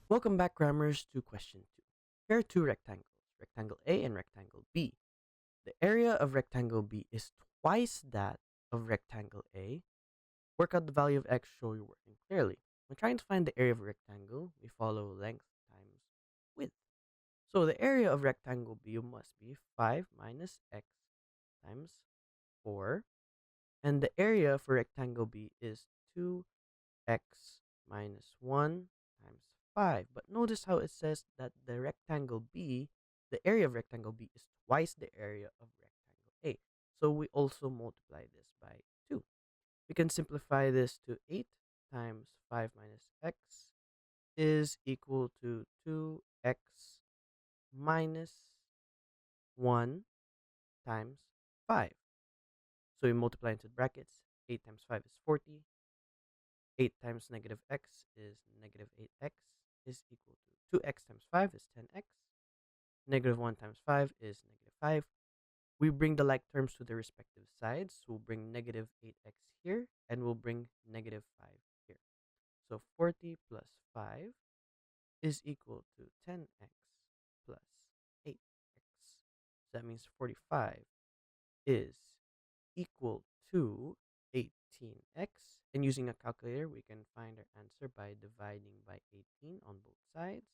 Welcome back, Crammers, to question 2. Here are two rectangles, rectangle A and rectangle B. The area of rectangle B is twice that of rectangle A. Work out the value of x, show you're working clearly. When trying to find the area of a rectangle, we follow length times width. So the area of rectangle B must be 5 minus x times 4. And the area for rectangle B is 2x minus 1 times 5. But notice how it says that the rectangle B, the area of rectangle B is twice the area of rectangle A. So we also multiply this by 2. We can simplify this to 8 times 5 minus x is equal to 2x minus 1 times 5. So we multiply into brackets. 8 times 5 is 40. 8 times negative x is negative 8x is equal to 2x times 5 is 10x. Negative 1 times 5 is negative 5. We bring the like terms to the respective sides. So we'll bring negative 8x here and we'll bring negative 5 here. So 40 plus 5 is equal to 10x plus 8x. So that means 45 is equal to 18x. And using a calculator, we can find our answer by dividing by 18 on both sides.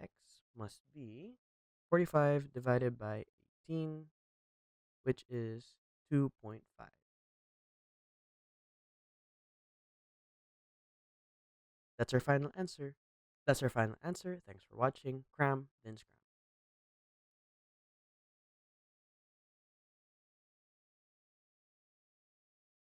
X must be 45 divided by 18, which is 2.5. That's our final answer. Thanks for watching. Cram, then scram.